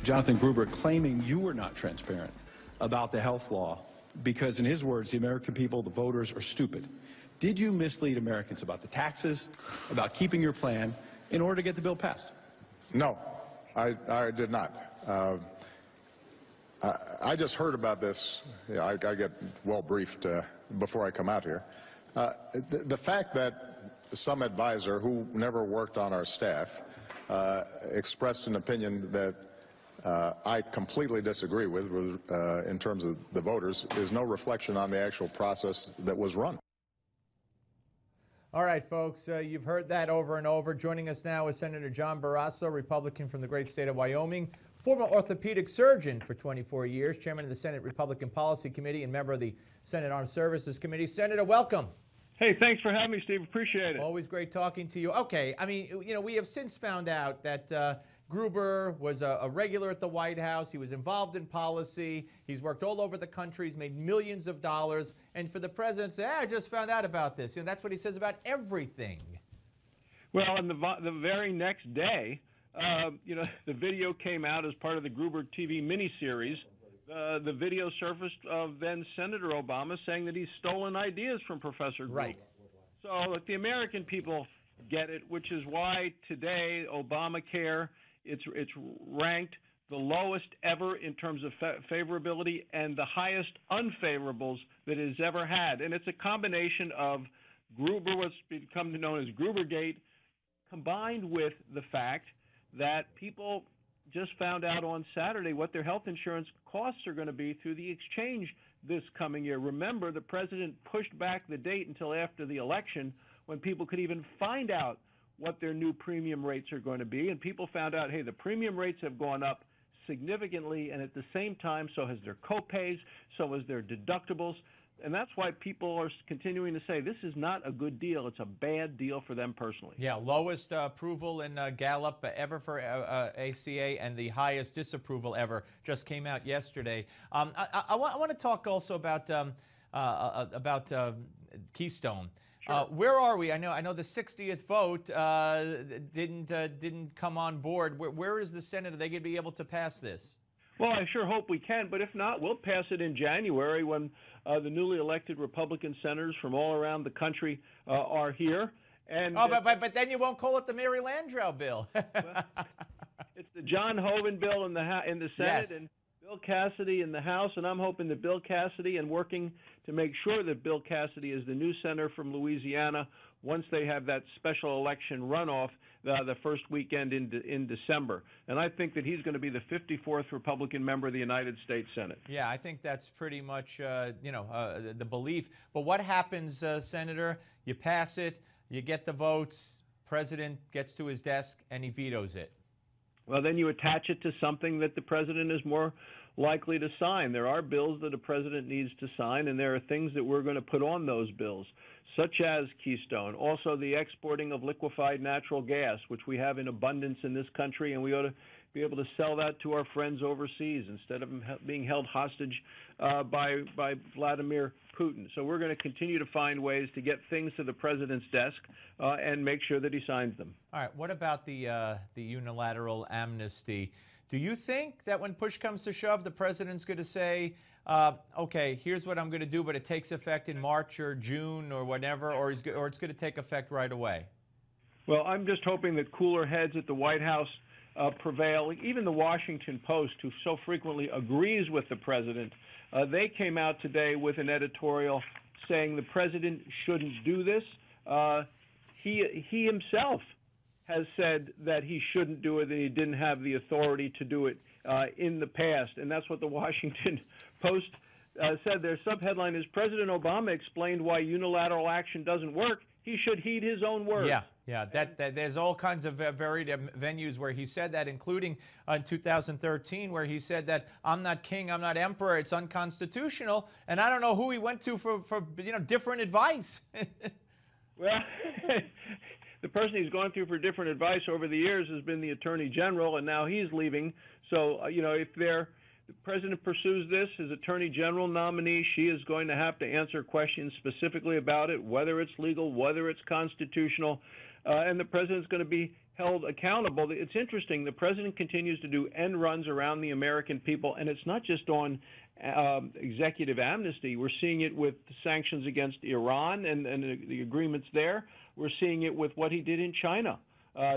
Jonathan Gruber claiming you were not transparent about the health law because, in his words, the American people, the voters, are stupid. Did you mislead Americans about the taxes, about keeping your plan in order to get the bill passed? No, I did not. I just heard about this. Yeah, I get well briefed before I come out here. The fact that some advisor who never worked on our staff expressed an opinion that I completely disagree with in terms of the voters is no reflection on the actual process that was run. All right, folks, you've heard that over and over. Joining us now is Senator John Barrasso, Republican from the great state of Wyoming, former orthopedic surgeon for 24 years, chairman of the Senate Republican Policy Committee and member of the Senate Armed Services Committee. Senator, welcome. Hey, thanks for having me, Steve. Appreciate it. Always great talking to you. Okay, I mean, you know, we have since found out that Gruber was a regular at the White House. He was involved in policy. He's worked all over the country. He's made millions of dollars. And for the president to say, I just found out about this. You know, that's what he says about everything. Well, and the very next day, you know, the video came out as part of the Gruber TV miniseries. The video surfaced of then Senator Obama saying that he's stolen ideas from Professor Gruber. Right. So look, the American people get it, which is why today Obamacare, it's ranked the lowest ever in terms of favorability and the highest unfavorables that it has ever had. And it's a combination of Gruber, what's become known as Grubergate, combined with the fact that people just found out on Saturday what their health insurance costs are going to be through the exchange this coming year. Remember, the president pushed back the date until after the election when people could even find out what their new premium rates are going to be. And people found out, hey, the premium rates have gone up significantly, and at the same time, so has their copays, so has their deductibles. And that's why people are continuing to say this is not a good deal. It's a bad deal for them personally. Yeah, lowest approval in Gallup ever for ACA, and the highest disapproval ever just came out yesterday. I want to talk also about Keystone. Sure. Where are we? I know the 60th vote didn't come on board. Where is the Senate? Are they going to be able to pass this? Well, I sure hope we can, but if not, we'll pass it in January when the newly elected Republican senators from all around the country are here. And but then you won't call it the Mary Landrieu bill. Well, it's the John Hoeven bill in the Senate, yes, and Bill Cassidy in the House, and I'm hoping that Bill Cassidy, and working to make sure that Bill Cassidy is the new senator from Louisiana once they have that special election runoff the first weekend in December. And I think that he's going to be the 54th Republican member of the United States Senate. Yeah, I think that's pretty much, the belief. But what happens, Senator? You pass it, you get the votes, president gets to his desk, and he vetoes it. Well, then you attach it to something that the president is more likely to sign. There are bills that a president needs to sign, and there are things that we're going to put on those bills, such as Keystone. Also, the exporting of liquefied natural gas, which we have in abundance in this country, and we ought to be able to sell that to our friends overseas instead of being held hostage by Vladimir Putin. So we're going to continue to find ways to get things to the president's desk and make sure that he signs them. All right. What about the unilateral amnesty? Do you think that when push comes to shove, the president's going to say, okay, here's what I'm going to do, but it takes effect in March or June or whatever, or it's going to take effect right away? Well, I'm just hoping that cooler heads at the White House prevail. Even the Washington Post, who so frequently agrees with the president, they came out today with an editorial saying the president shouldn't do this. He himself has said that he shouldn't do it, and he didn't have the authority to do it in the past. And that's what the Washington Post said. Their subheadline is, President Obama explained why unilateral action doesn't work. He should heed his own words. Yeah. That there's all kinds of varied venues where he said that, including in 2013, where he said that I'm not king, I'm not emperor, it's unconstitutional. And I don't know who he went to for different advice. Well, the person he's gone through for different advice over the years has been the Attorney General, and now he's leaving. So, if the president pursues this, his Attorney General nominee, she is going to have to answer questions specifically about it, whether it's legal, whether it's constitutional. and the president's going to be held accountable. It's interesting. The president continues to do end runs around the American people, and it's not just on executive amnesty. We're seeing it with sanctions against Iran and the agreements there. We're seeing it with what he did in China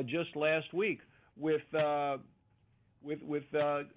just last week with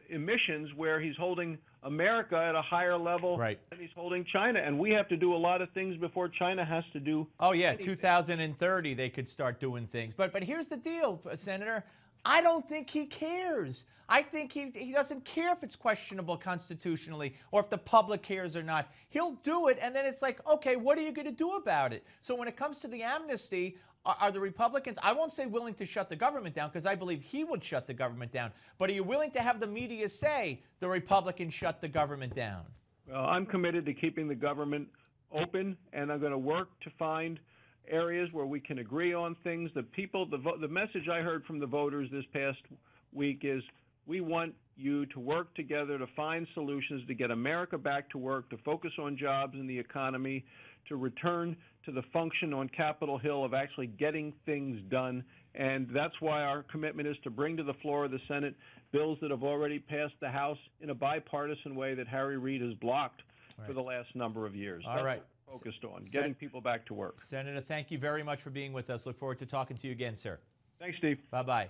emissions, where he's holding America at a higher level than he's holding China. And we have to do a lot of things before China has to do anything. 2030 they could start doing things. But here's the deal, Senator. I don't think he cares. I think he doesn't care if it's questionable constitutionally or if the public cares or not. He'll do it, and then it's like, okay, what are you going to do about it? So when it comes to the amnesty, are the Republicans, I won't say willing to shut the government down, because I believe he would shut the government down, but are you willing to have the media say the Republicans shut the government down? Well, I'm committed to keeping the government open, and I'm going to work to find areas where we can agree on things. The message I heard from the voters this past week is, we want you to work together to find solutions to get America back to work, to focus on jobs and the economy, to return to the function on Capitol Hill of actually getting things done. And that's why our commitment is to bring to the floor of the Senate bills that have already passed the House in a bipartisan way that Harry Reid has blocked for the last number of years. All right. Focused on getting people back to work. Senator, thank you very much for being with us. Look forward to talking to you again, sir. Thanks, Steve. Bye-bye.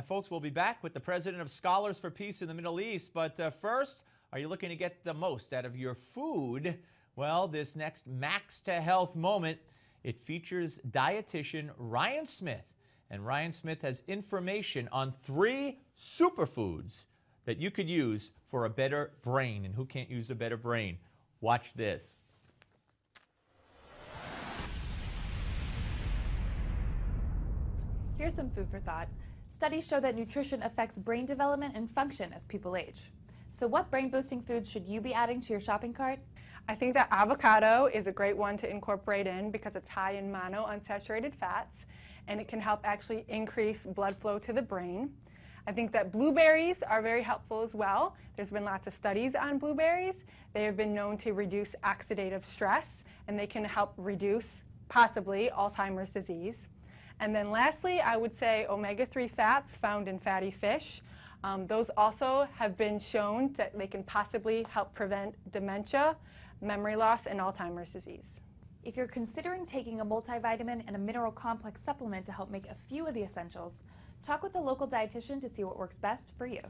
Folks, we'll be back with the president of Scholars for Peace in the Middle East. But first, are you looking to get the most out of your food? Well, this next Max to Health moment, it features dietitian Ryan Smith. And Ryan Smith has information on 3 superfoods that you could use for a better brain. And who can't use a better brain? Watch this. Here's some food for thought. Studies show that nutrition affects brain development and function as people age. So what brain-boosting foods should you be adding to your shopping cart? I think that avocado is a great one to incorporate in because it's high in monounsaturated fats, and it can help actually increase blood flow to the brain. I think that blueberries are very helpful as well. There's been lots of studies on blueberries. They have been known to reduce oxidative stress, and they can help reduce, possibly, Alzheimer's disease. And then lastly, I would say omega-3 fats found in fatty fish. Those also have been shown that they can possibly help prevent dementia, memory loss, and Alzheimer's disease. If you're considering taking a multivitamin and a mineral complex supplement to help make a few of the essentials, talk with a local dietitian to see what works best for you.